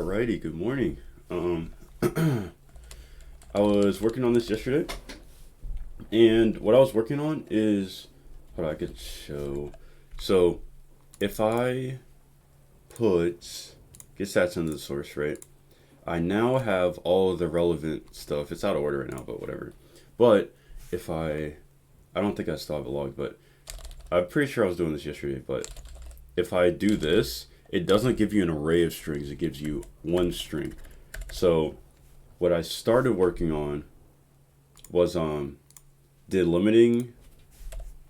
Alrighty, good morning. I was working on this yesterday, and what I was working on is what I could show. So, if I put get stats into the source, right? I now have all of the relevant stuff. It's out of order right now, but whatever. But if I don't think I still have it logged, but I'm pretty sure I was doing this yesterday. But if I do this, it doesn't give you an array of strings. It gives you one string. So what I started working on was delimiting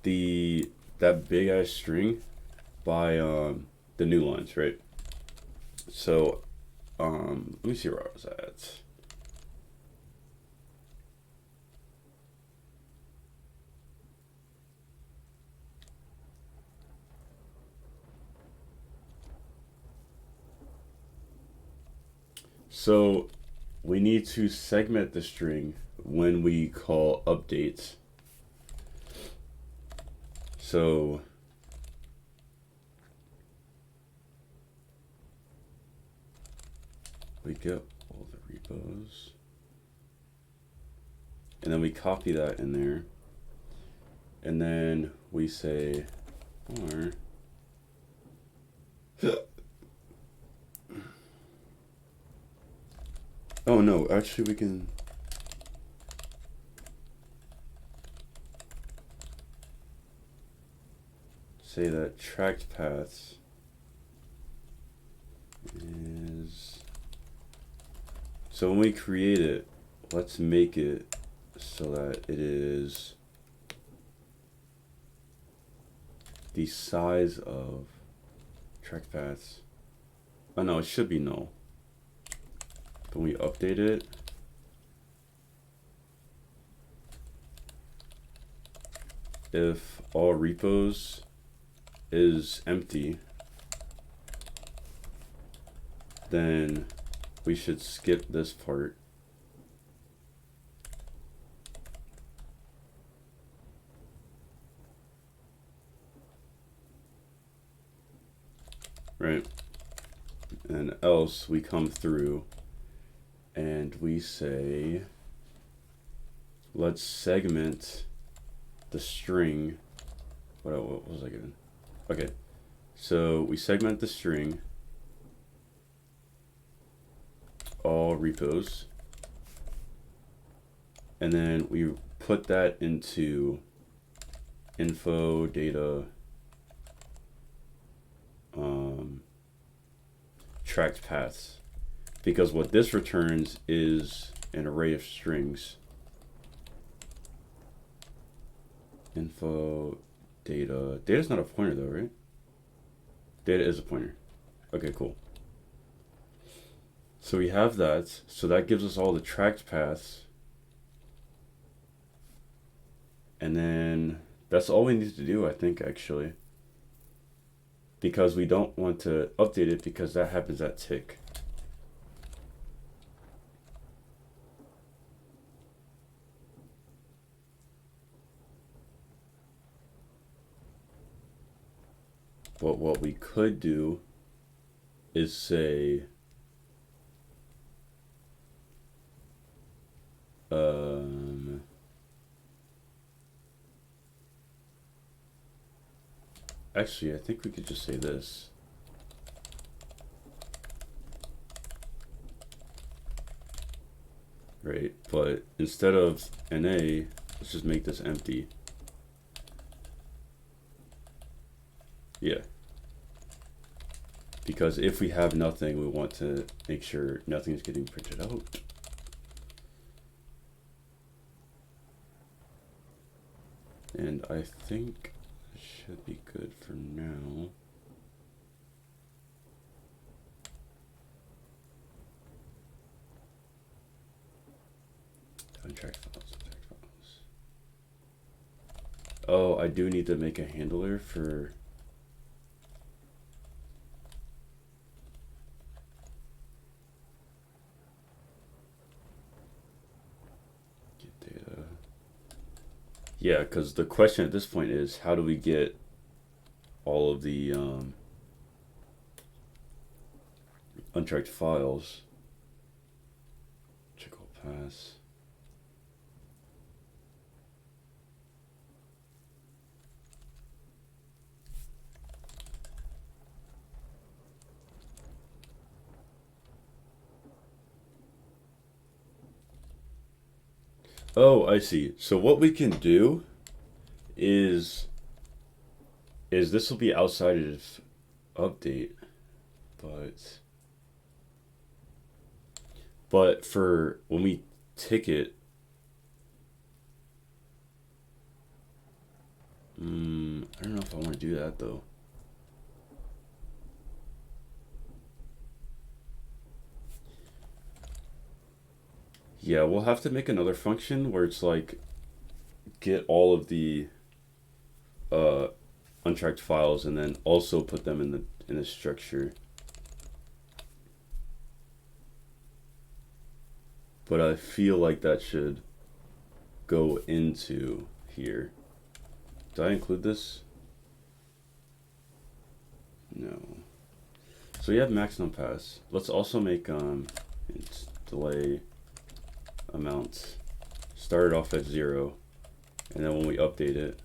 that big ass string by the new lines, right? So let me see where I was at. So we need to segment the string when we call updates. So we get all the repos, and then we copy that in there, and then we say or oh no, actually we can say that tracked paths is, so when we create it, let's make it so that it is the size of tracked paths. Oh no, it should be null. But when we update it, if all repos is empty, then we should skip this part. Right? And else we come through and we say, let's segment the string. What was I given? Okay, so we segment the string, all repos, and then we put that into info data tracked paths, because what this returns is an array of strings. Info data. Data's not a pointer though, right? Data is a pointer. Okay, cool. So we have that. So that gives us all the tracked paths. And then that's all we need to do, I think, actually. Because we don't want to update it because that happens at tick. But what we could do is say actually I think we could just say this. Right, but instead of NA, let's just make this empty. Yeah. Because if we have nothing, we want to make sure nothing is getting printed out. And I think it should be good for now. Untracked files, untracked files. Oh, I do need to make a handler for yeah, because the question at this point is how do we get all of the untracked files. Check all pass. Oh, I see. So what we can do is this will be outside of update, but for when we tick it, I don't know if I want to do that though. Yeah, we'll have to make another function where it's like get all of the uh, untracked files and then also put them in the structure. But I feel like that should go into here. Did I include this? No. So we have maximum pass. Let's also make it's delay amount. Start it off at 0, and then when we update it,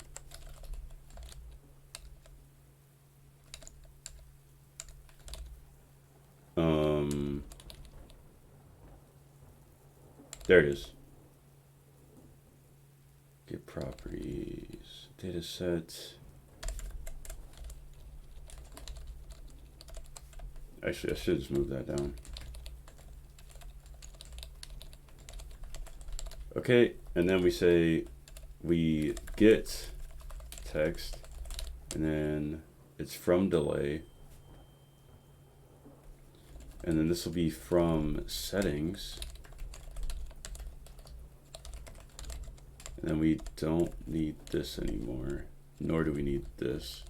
there it is. Get properties, data set. Actually, I should just move that down. Okay, and then we say we get text, and then it's from delay, and then this will be from settings, and then we don't need this anymore, nor do we need this.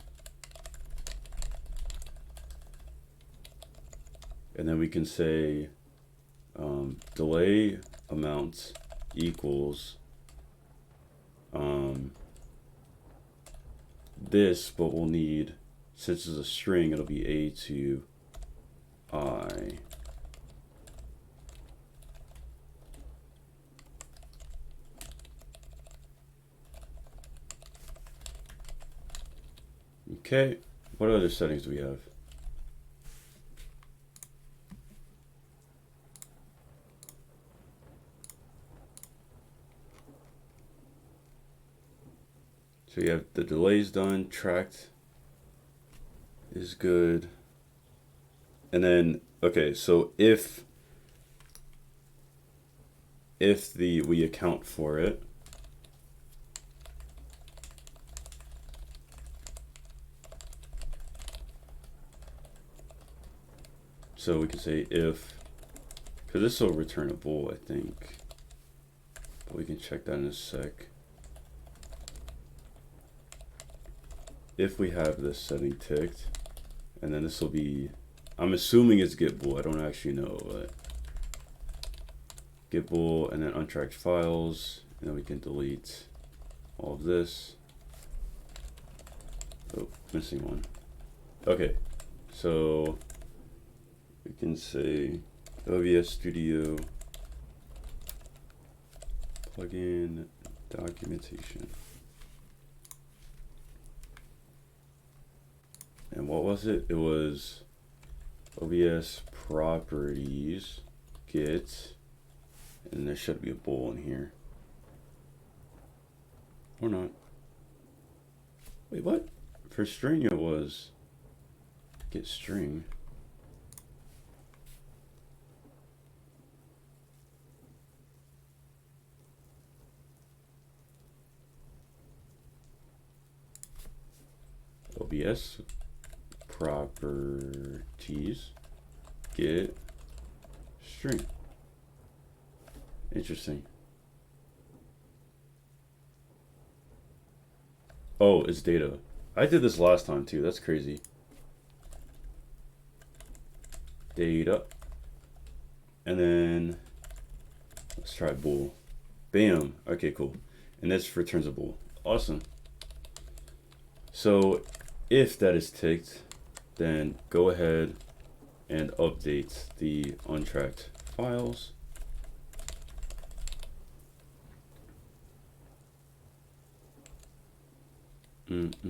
And then we can say delay amount equals this, but we'll need, since it's a string, it'll be A to I. Okay, what other settings do we have? So you have the delays done, tracked is good. And then, okay, so if we account for it, so we can say if, because this will return a bool, I think, but we can check that in a sec. If we have this setting ticked, and then this will be, I'm assuming it's get bool, I don't actually know, but get bool, and then untracked files, and then we can delete all of this. Oh, missing one. Okay, so we can say OBS Studio plugin documentation. And what was it? It was OBS properties get, and there should be a bool in here. Or not. Wait, what? For string it was get string. OBS properties get string. Interesting. Oh, it's data. I did this last time too. That's crazy. Data. And then let's try bool. Bam. Okay, cool. And this returns a bool. Awesome. So if that is ticked, then go ahead and update the untracked files. Okay.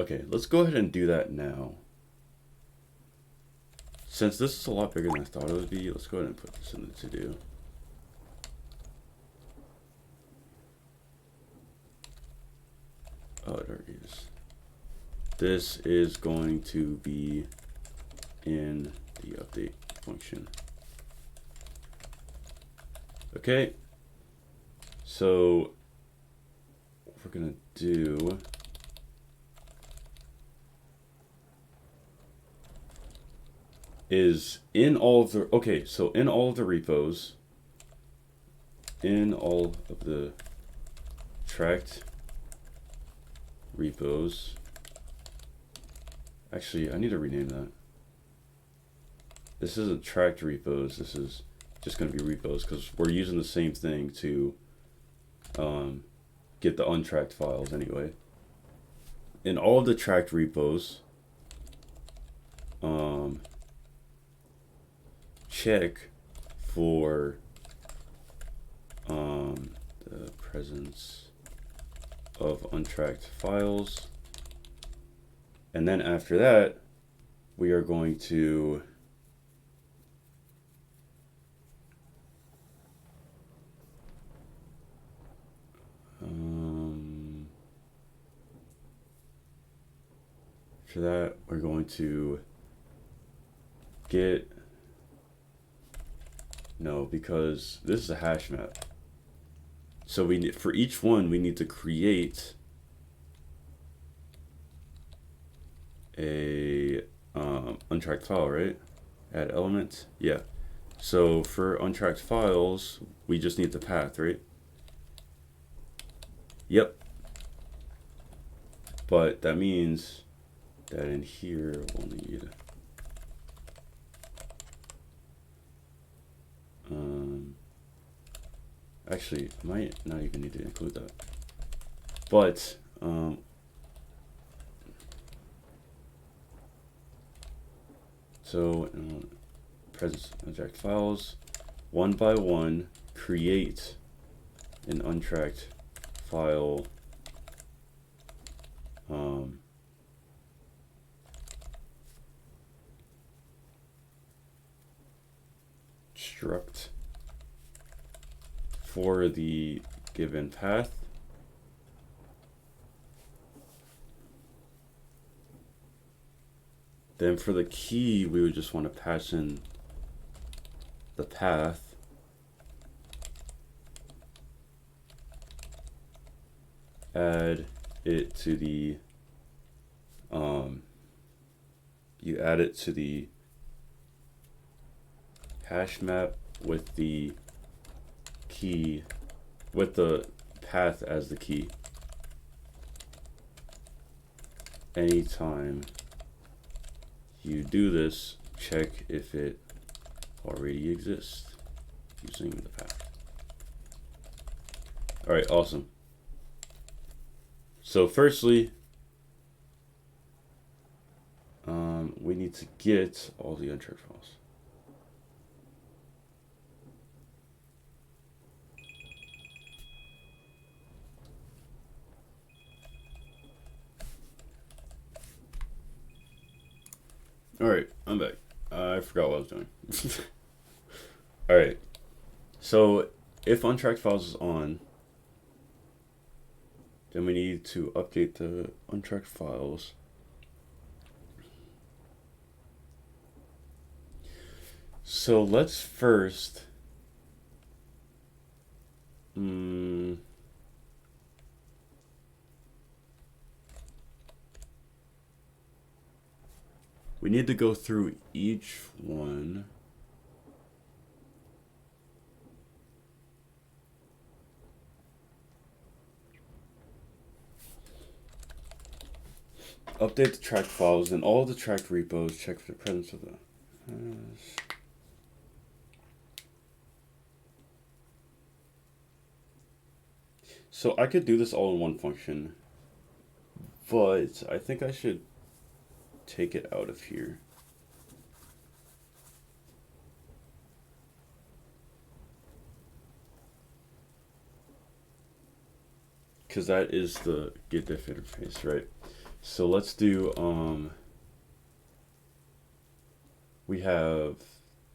Okay, let's go ahead and do that now. Since this is a lot bigger than I thought it would be, let's go ahead and put this in the to-do. Oh, there it is. This is going to be in the update function. Okay. So what we're gonna do is in all of the in all of the repos, in all of the tracked repos. Actually, I need to rename that. This isn't tracked repos. This is just going to be repos because we're using the same thing to get the untracked files anyway. In all of the tracked repos, check for the presence of untracked files, and then after that we are going to after that we're going to get because this is a hash map. So we need, for each one, we need to create a untracked file, right? Add element, yeah. So for untracked files, we just need the path, right? Yep. But that means that in here we'll need actually, I might not even need to include that. But so presence untracked files, one by one, create an untracked file struct for the given path. Then for the key, we would just want to pass in the path. Add it to the you add it to the hash map with the key, with the path as the key. Anytime you do this, check if it already exists using the path. All right, awesome. So firstly, we need to get all the untracked files. All right, I'm back. I forgot what I was doing. All right, so if untracked files is on, then we need to update the untracked files. So let's first we need to go through each one. Update the tracked files and all the tracked repos. Check for the presence of the So I could do this all in one function but I think I should take it out of here. Because that is the get diff interface, right? So let's do, we have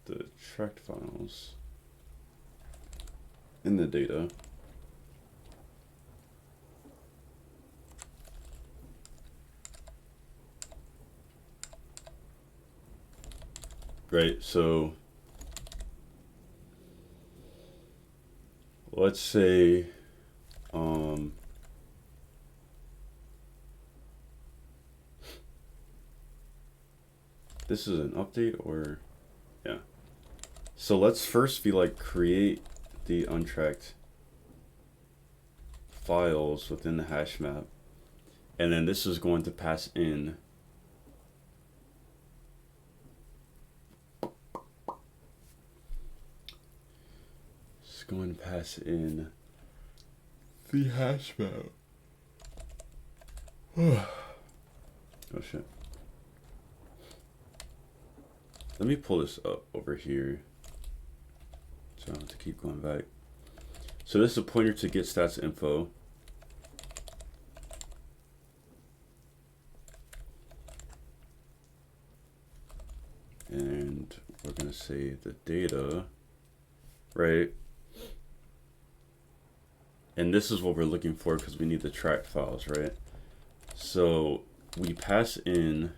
the tracked files in the data. Right, so let's say, this is an update or, yeah. So let's first be like create the untracked files within the hash map. And then this is going to pass in the hash map. Oh shit. Let me pull this up over here so I don't have to keep going back. So this is a pointer to get stats info. And we're gonna say the data, right? And this is what we're looking for because we need the track files, right? So we pass in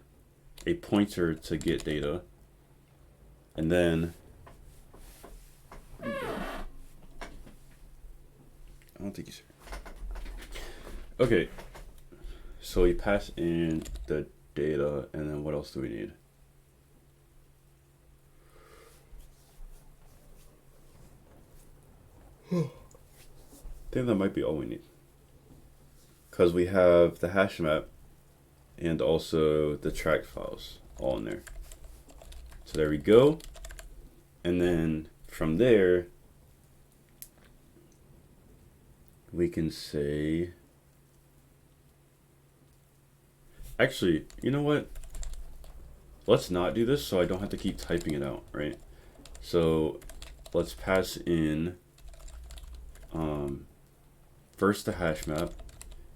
a pointer to get data, and then I don't think he's here. Okay, so we pass in the data, and then what else do we need? I think that might be all we need. Because we have the hash map and also the track files all in there. So there we go. And then from there, we can say, actually, you know what? Let's not do this so I don't have to keep typing it out, right? So let's pass in first the hash map,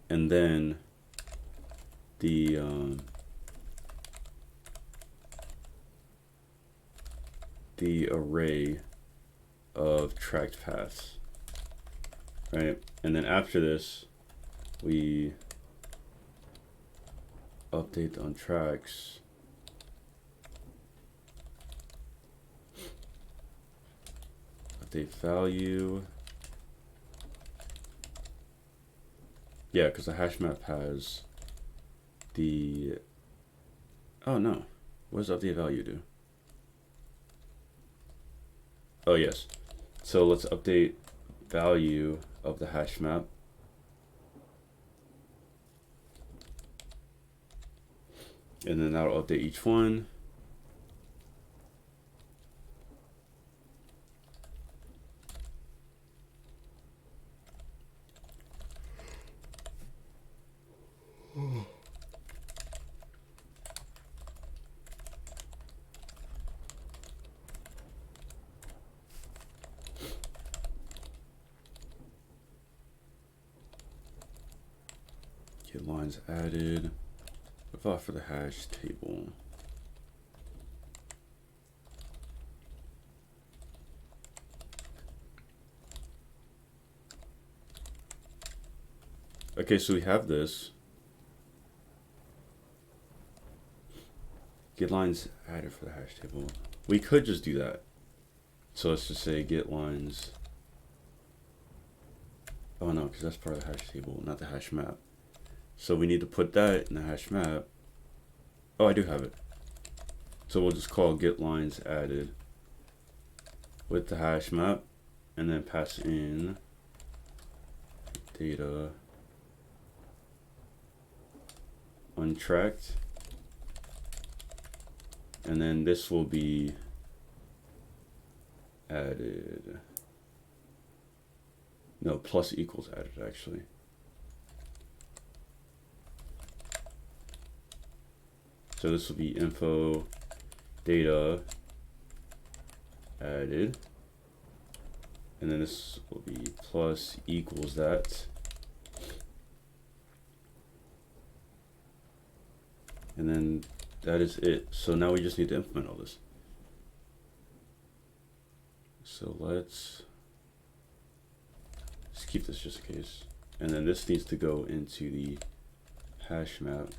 and then the array of tracked paths, right? And then after this, we update on tracks. Update value. Yeah, because the hash map has the, oh no, what does update value do? Oh yes, so let's update value of the hash map. And then that'll update each one. Get lines added. Without for the hash table. Okay, so we have this. Get lines added for the hash table. We could just do that. So let's just say get lines. Oh no, because that's part of the hash table, not the hash map. So we need to put that in the hash map. Oh, I do have it. So we'll just call get lines added with the hash map, and then pass in data untracked, and then this will be added. No, plus equals added actually. So this will be info data added, and then this will be plus equals that, and then that is it. So now we just need to implement all this. So let's keep this just in case, and then this needs to go into the hash map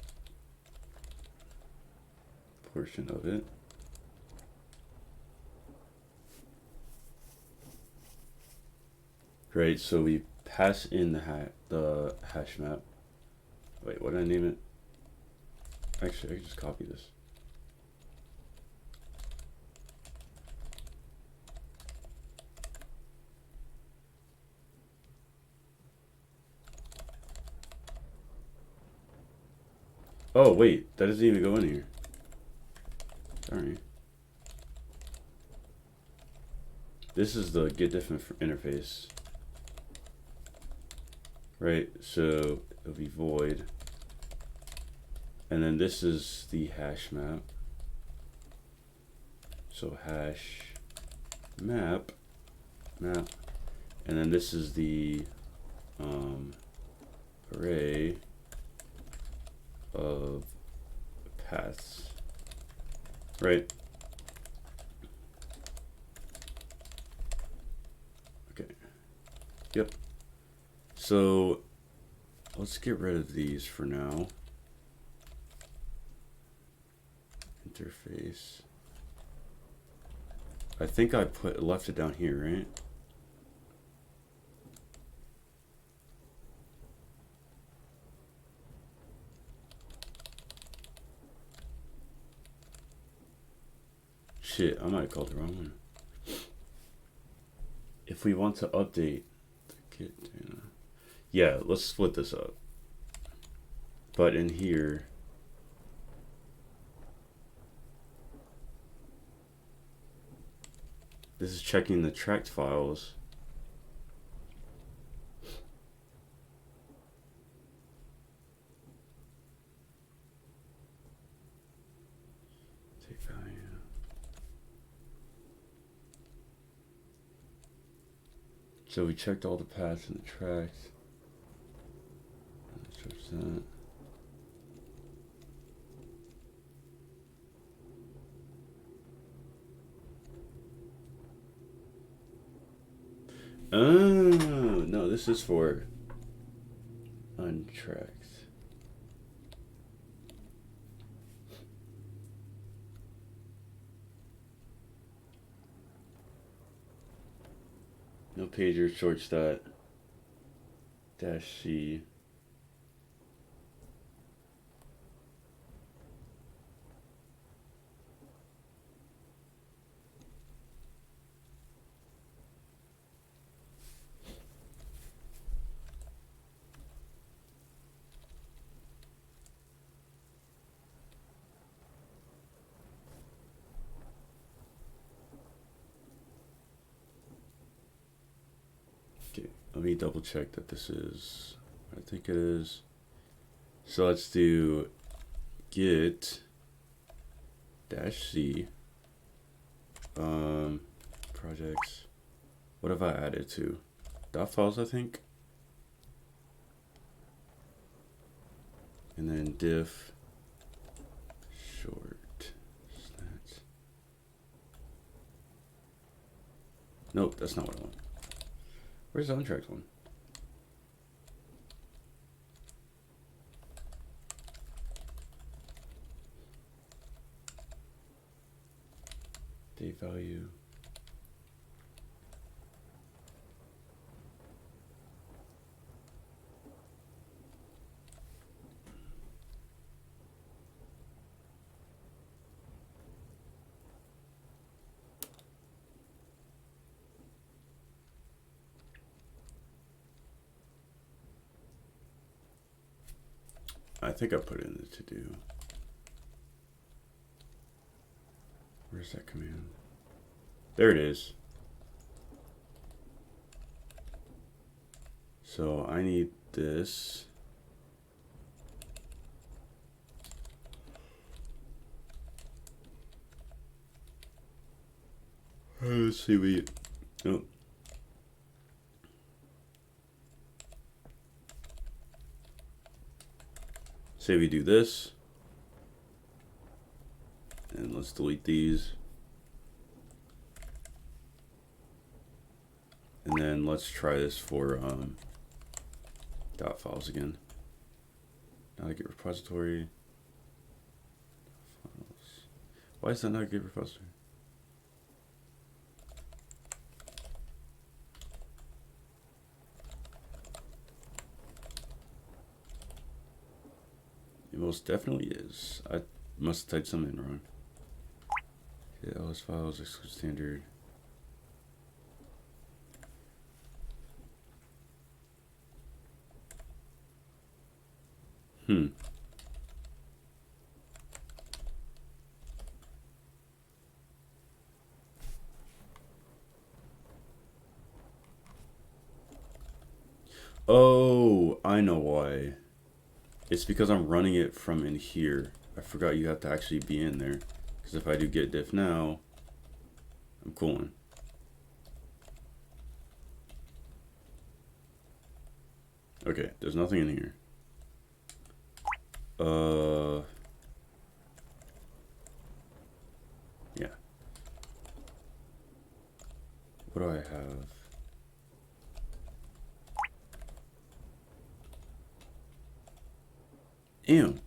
portion of it. Great, so we pass in the hash map. Wait, what did I name it? Actually, I can just copy this. Oh wait, that doesn't even go in here. Sorry. This is the get diff interface. Right, so it'll be void. And then this is the hash map. So hash map. And then this is the array of paths. Right. Okay. Yep. So let's get rid of these for now. Interface. I think I left it down here, right? Shit, I might have called the wrong one. If we want to update the get data, yeah, let's split this up. But in here, this is checking the tracked files. Take value. So we checked all the paths and the tracks. That. Oh, no, this is for untracked. No pager, short stat, -C. Let me double check that this is, I think it is. So let's do get -C projects. What have I added to? Dot files, I think. And then diff short stats. Nope, that's not what I want. Where's the untracked one? Date value. I think I put it in the to-do. Where's that command? There it is. So I need this. Let's see, oh. Say we do this. And let's delete these. And then let's try this for dot files again. Now I get repository. Files. Why is that not a Git repository? It most definitely is. I must have typed something wrong. Okay, LS files, exclude standard. Oh, I know why. It's because I'm running it from in here. I forgot you have to actually be in there. Because if I do git diff now, I'm cooling. Okay, there's nothing in here. Yeah. What do I have? Ew.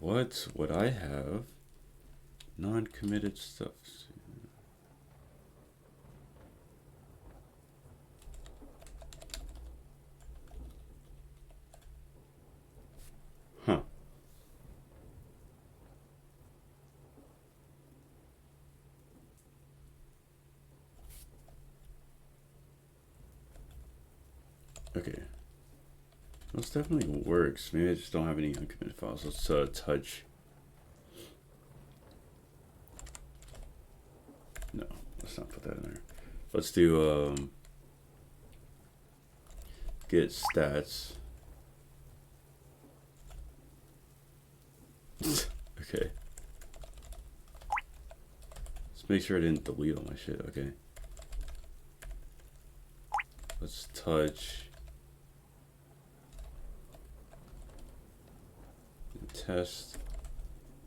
What would I have? Non-committed stuff. Huh. Okay. This definitely works. Maybe I just don't have any uncommitted files. Let's touch. No, let's not put that in there. Let's do git stats. Okay. Let's make sure I didn't delete all my shit. Okay. Let's touch. Test.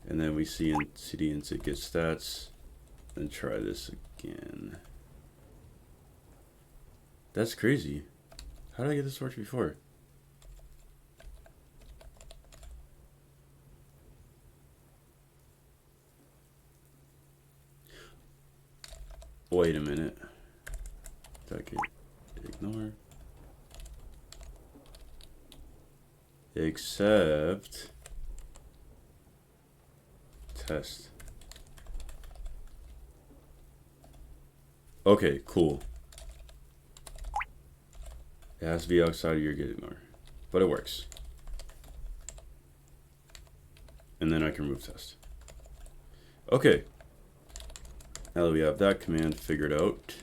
And then we see in cd into git stats. Then try this again. That's crazy. How did I get this to work before? Wait a minute. Did I get ignore? Except test. Okay, cool. It has to be outside of your git ignore, but it works. And then I can remove test. Okay. Now that we have that command figured out,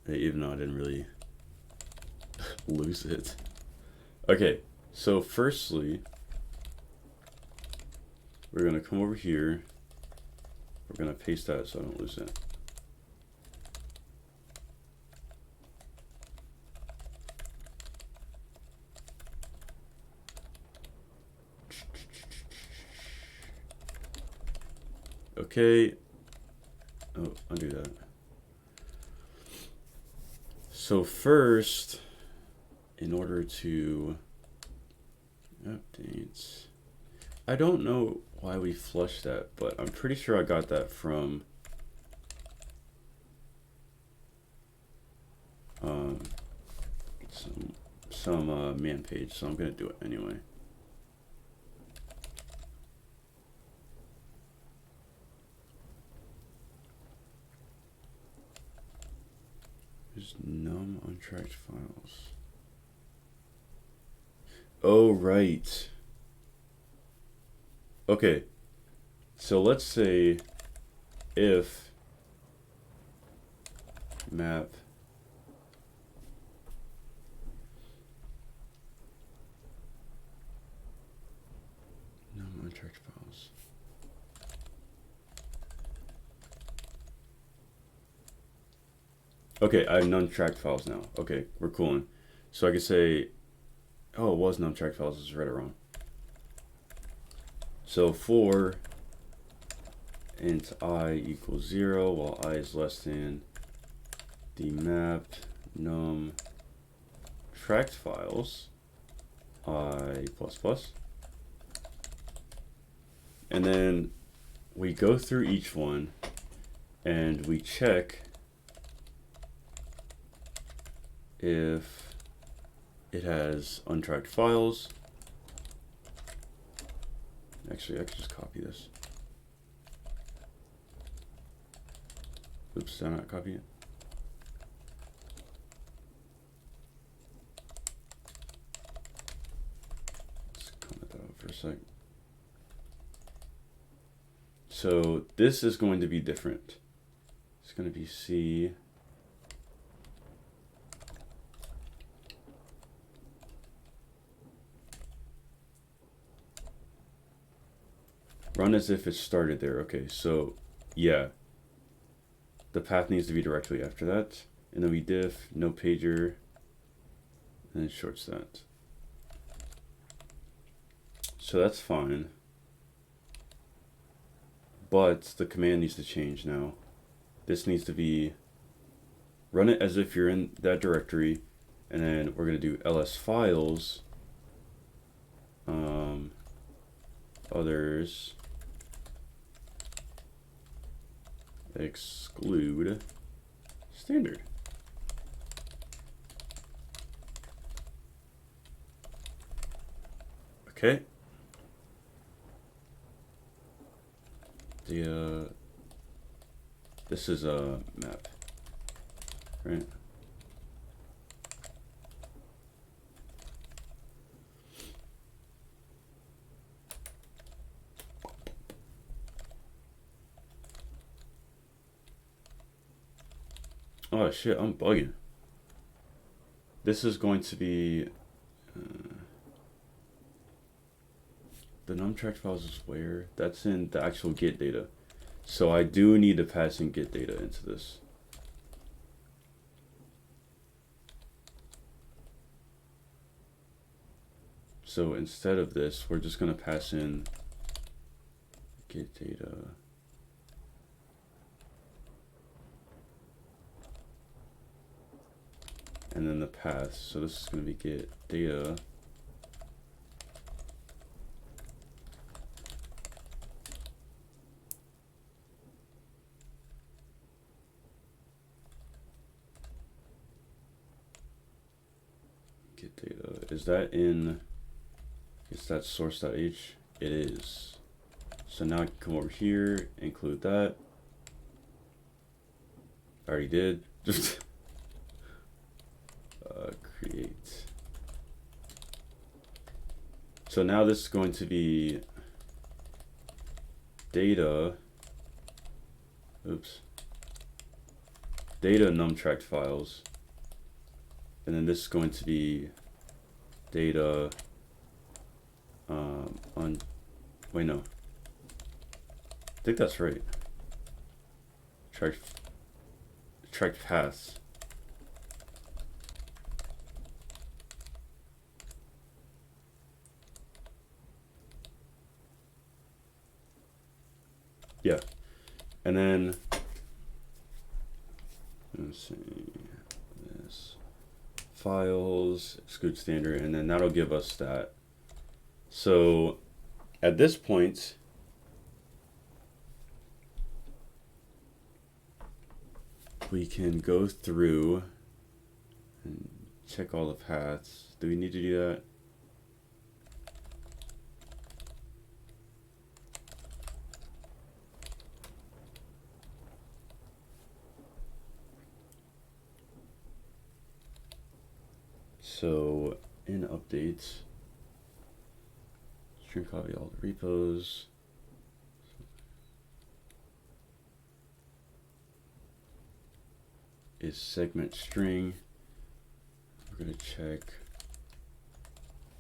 even though I didn't really lose it. Okay, so firstly, we're gonna come over here. We're gonna paste that so I don't lose it. Okay. Oh, undo that. So first, in order to update, I don't know why we flushed that, but I'm pretty sure I got that from some man page, so I'm gonna do it anyway. There's num untracked files. Oh, right. Okay. So let's say if map Okay, I have untracked files now. Okay, we're cooling. So I could say, oh, it was untracked files. I just read it wrong. So for int I equals 0, while I is less than the mapped num tracked files I plus plus. And then we go through each one and we check if it has untracked files. Actually, I could just copy this. Oops, did I not copy it? Let's comment that out for a sec. So this is going to be different. It's going to be C. Run as if it started there. Okay, so yeah. The path needs to be directly after that. And then we diff, no pager, and it shorts that. So that's fine. But the command needs to change now. This needs to be run it as if you're in that directory, and then we're going to do ls files, others, exclude standard. Okay. This is a map, right? Oh shit, I'm bugging. This is going to be the num-tracked files is where? That's in the actual get data. So I do need to pass in get data into this. So instead of this, we're just going to pass in get data. And then the path. So this is going to be get data. Get data. Is that in, is that source.h? It is. So now I can come over here, include that. I already did. Just create. So now this is going to be data. Oops. Data num-tracked files. And then this is going to be data wait, no. I think that's right. Tracked paths. Yeah. And then let's see this files, exclude standard, and then that'll give us that. So at this point, we can go through and check all the paths. Do we need to do that? So in updates, string copy all the repos. Is segment string. We're going to check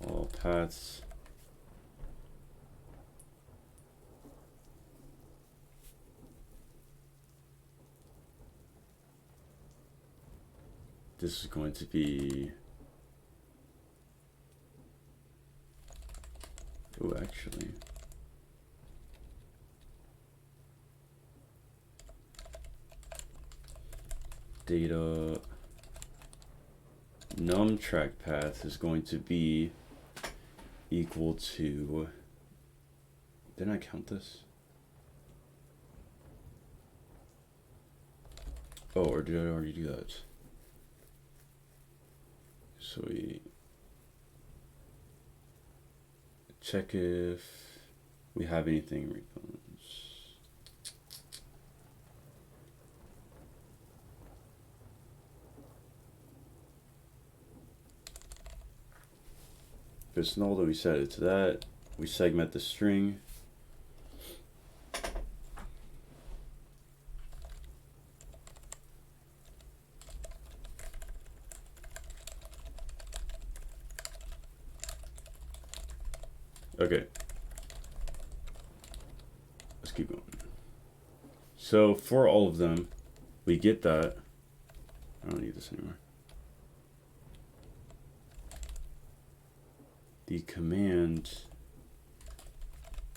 all paths. this is going to be, oh, actually, data num track path is going to be equal to, didn't I count this? Oh, or did I already do that? So we check if we have anything rebalance. If it's null, then we set it to that. We segment the string. Okay. Let's keep going. So for all of them, we get that. I don't need this anymore. The command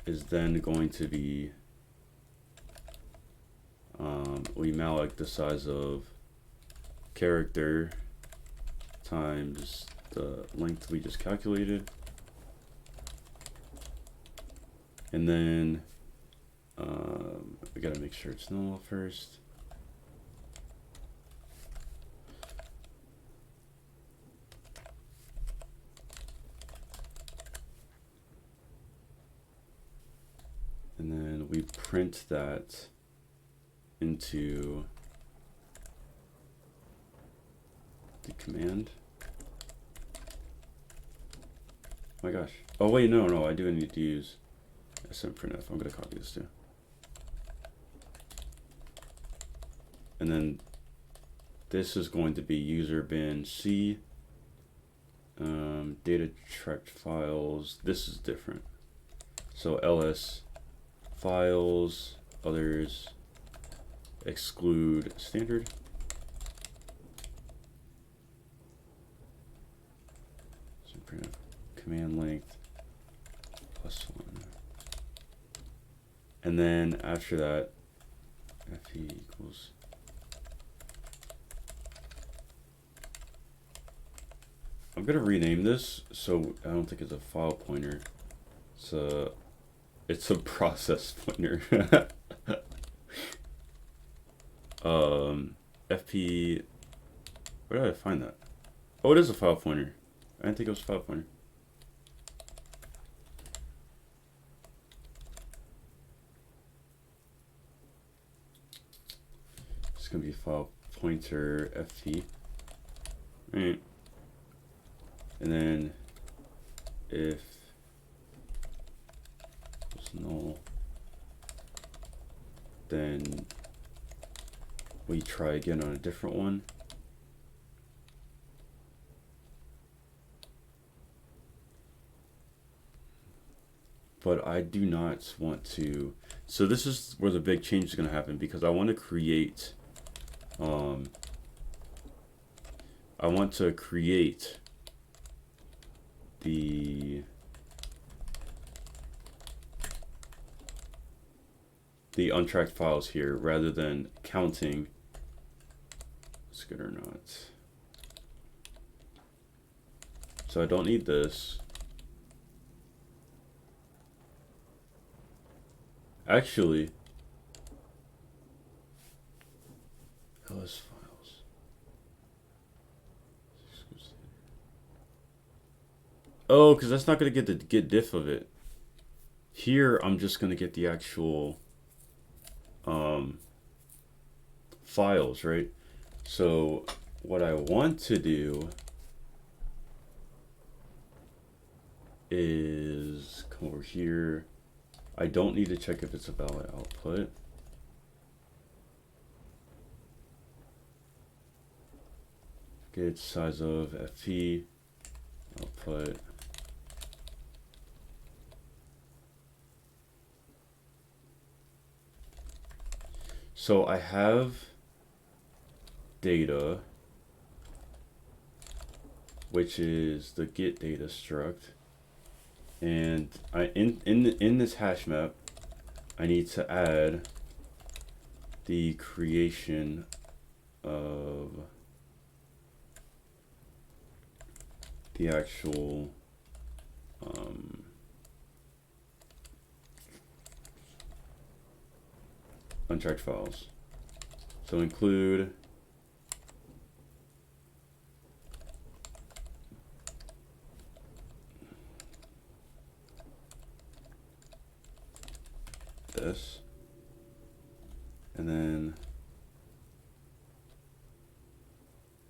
is then going to be we malloc the size of character times the length we just calculated, and then we gotta make sure it's null first. And then we print that into the command. Oh my gosh. Oh wait, no, I do need to use smprintf. I'm gonna copy this too. And then this is going to be user bin C, data tracked files. This is different. So ls files, others, exclude standard. So print command length +1. And then after that, fe equals I'm gonna rename this so I don't think it's a file pointer. It's a process pointer. FP, where did I find that? Oh, it is a file pointer. I didn't think it was a file pointer. It's gonna be file pointer FP. Right. And then if it's null, then we try again on a different one. But I do not want to, so this is where the big change is going to happen, because I want to create the untracked files here rather than counting. It's good or not. So I don't need this. Actually, ls files. Oh, because that's not going to get the get diff of it. Here, I'm just going to get the actual files, right? So what I want to do is come over here. I don't need to check if it's a valid output. Get size of FP output. So I have data, which is the get data struct. And in this hash map, I need to add the creation of the actual untracked files. So include this, and then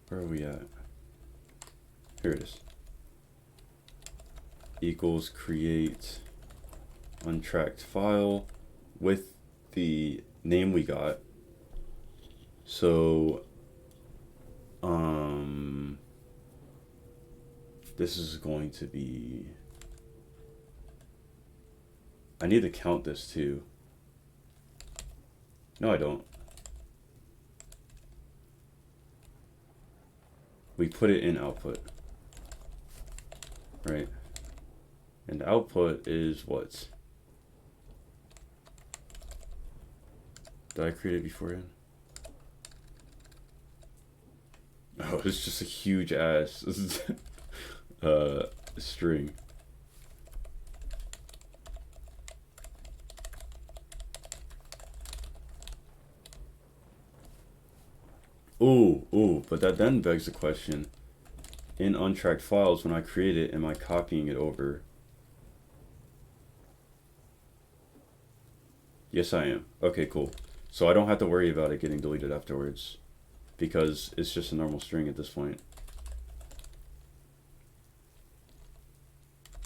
where are we at? Here it is. Equals create untracked file with the name we got. So this is going to be, I need to count this too. No, I don't. We put it in output, right? And output is what? Did I create it beforehand? Oh, it's just a huge ass string. Ooh, but that then begs the question, in untracked files, when I create it, am I copying it over? Yes, I am. Okay, cool. So I don't have to worry about it getting deleted afterwards, because it's just a normal string at this point.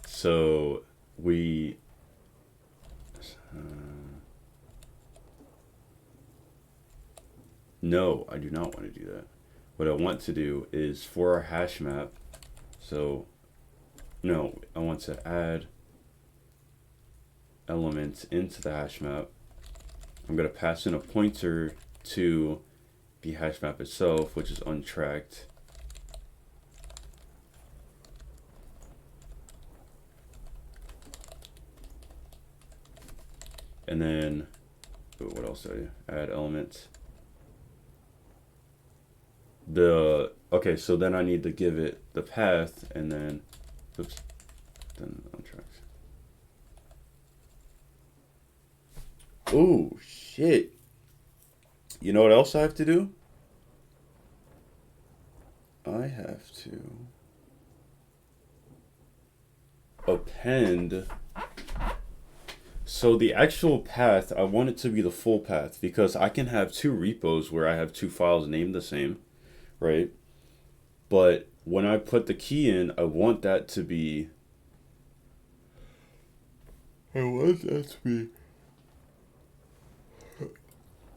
So we no, I do not want to do that. What I want to do is for our hash map, so no, I want to add elements into the hash map. I'm going to pass in a pointer to the hash map itself, which is untracked. And then, what else do I add elements? Okay, so then I need to give it the path, and then, oops, then untracked. Oh, shit. You know what else I have to do? I have to append. So the actual path, I want it to be the full path, because I can have two repos where I have two files named the same, right? But when I put the key in, I want that to be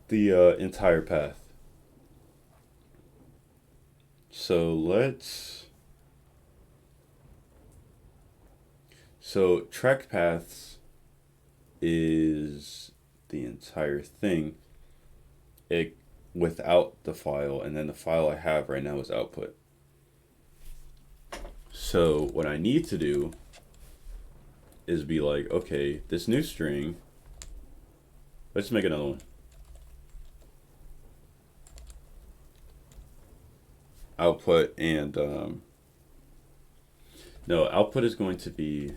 the entire path. So tracked paths is the entire thing without the file, and then the file I have right now is output. So what I need to do is be like, okay, this new string, let's make another one. Output and no, output is going to be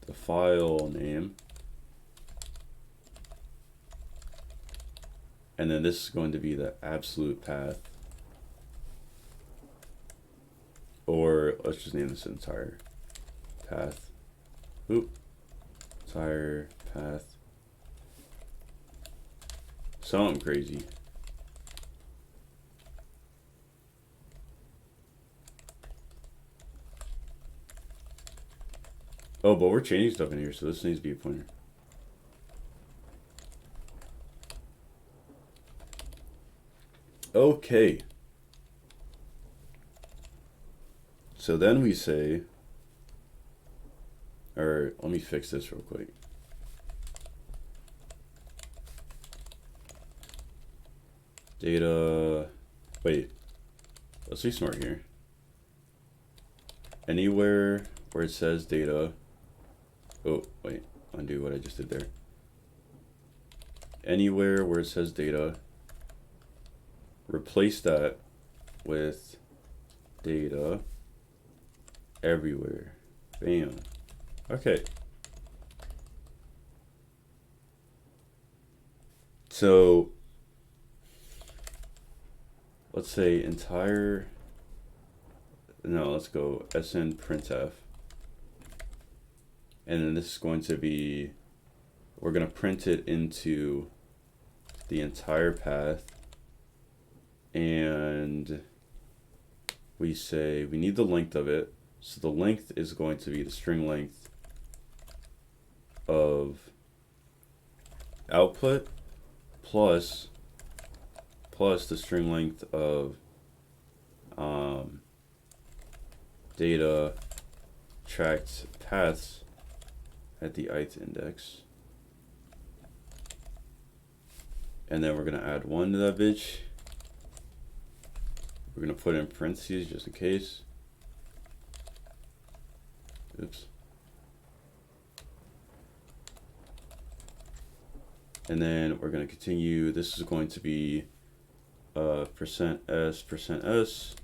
the file name, and then this is going to be the absolute path, or let's just name this entire path. Entire path. Something crazy. Oh, but we're changing stuff in here, so this needs to be a pointer. Okay. So then we say, or let me fix this real quick. Data, wait, let's be smart here. Anywhere where it says data, oh wait, undo what I just did there. Anywhere where it says data, replace that with data everywhere. Bam. Okay. So let's say entire, no, let's go sn printf. And then this is going to be, we're going to print it into the entire path. And we say we need the length of it. So the length is going to be the string length of output plus the string length of data tracked paths at the ith index. And then we're going to add 1 to that bitch. We're going to put in parentheses just in case. Oops. And then we're going to continue. This is going to be %s.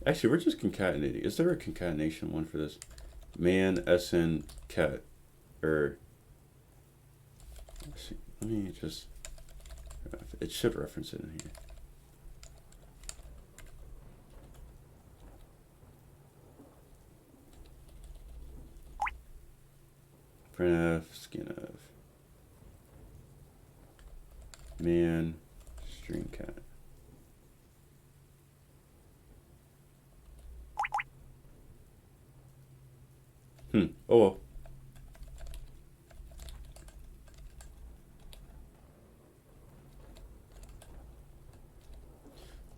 Actually, we're just concatenating. Is there a concatenation one for this? Man sn cat, or let me just, it should reference it in here. Printf scanf man string cat. Oh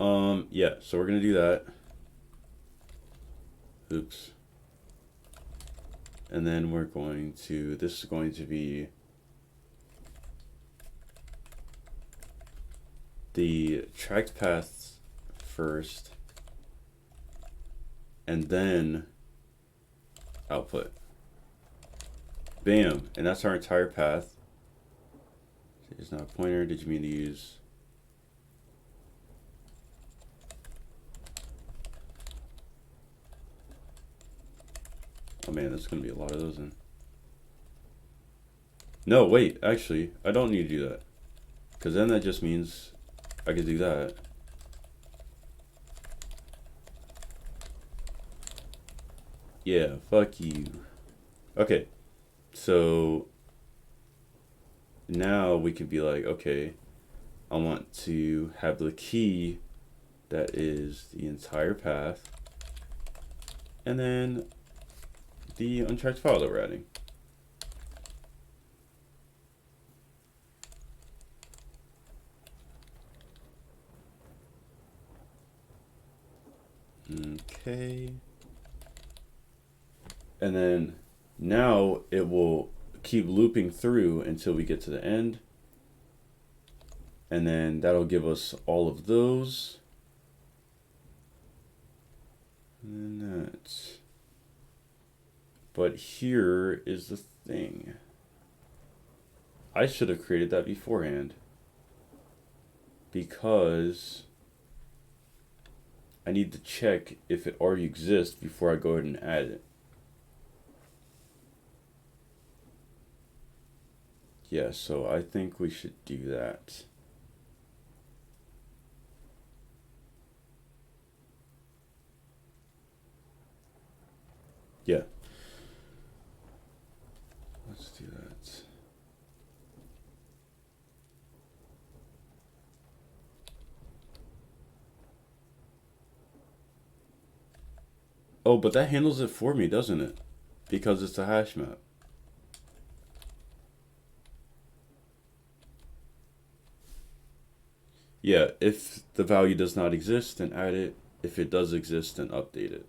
well. Yeah, so we're gonna do that. Oops. And then we're going to, this is going to be the tracked paths first, and then output. Bam, and that's our entire path. It's not a pointer. Did you mean to use? Oh man, there's gonna be a lot of those in. No, wait, actually, I don't need to do that. Because then that just means I could do that. Yeah, fuck you. Okay, so now we can be like, okay, I want to have the key that is the entire path, and then the untracked file that we're adding. Okay. And then now it will keep looping through until we get to the end. And then that'll give us all of those. And then that. But here is the thing. I should have created that beforehand, because I need to check if it already exists before I go ahead and add it. Yeah, so I think we should do that. Yeah. Let's do that. Oh, but that handles it for me, doesn't it? Because it's a hash map. Yeah, if the value does not exist, then add it. If it does exist, then update it.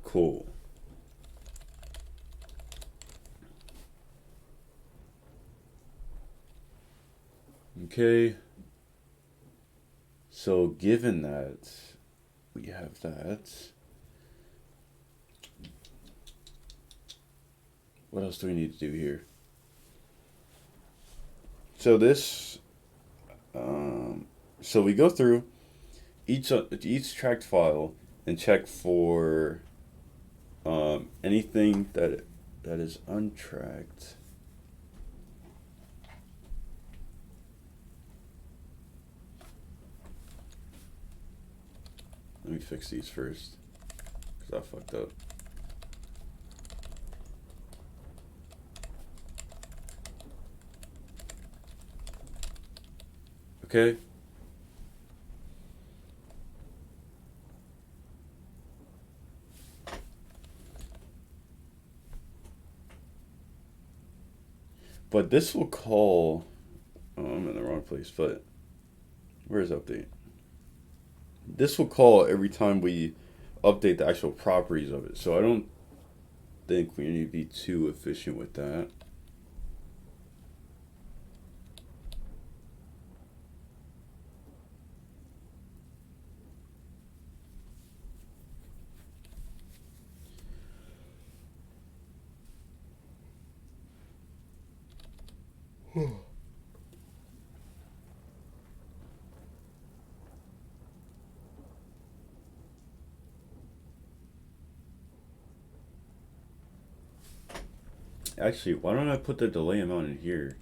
Cool. Okay. So given that we have that, what else do we need to do here? So this, so we go through each tracked file and check for anything that is untracked. Let me fix these first, because I fucked up. Okay. But this will call, oh, I'm in the wrong place, but where's update? This will call every time we update the actual properties of it. So I don't think we need to be too efficient with that. Actually, why don't I put the delay amount in here?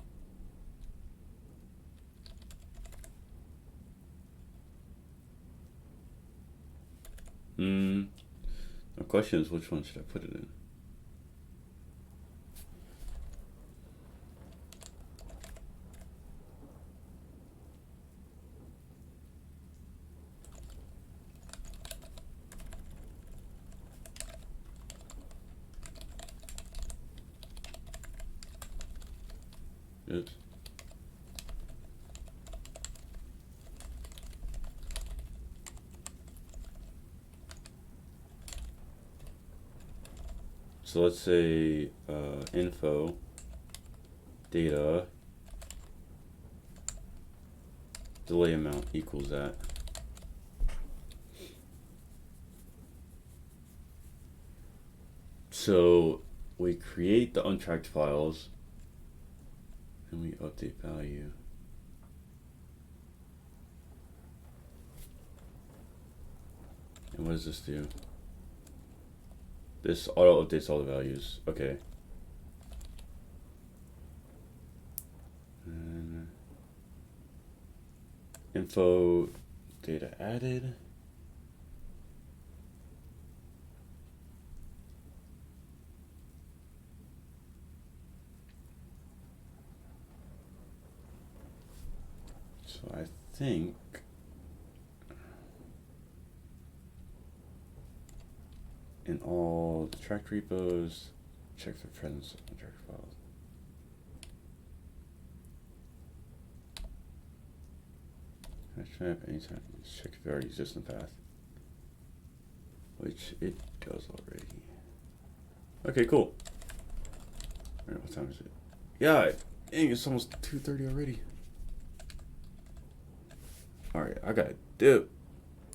The question is, which one should I put it in? Yes. So let's say info data delay amount equals that. So we create the untracked files and we update value. And what does this do? This auto updates all the values. Okay. And info data added. So I think in all the tracked repos, check for presence of tracked files. Trap anytime. Check if it already exists in the path, which it does already. Okay, cool. All right, what time is it? Yeah, dang, it's almost 2:30 already. All right, I gotta dip.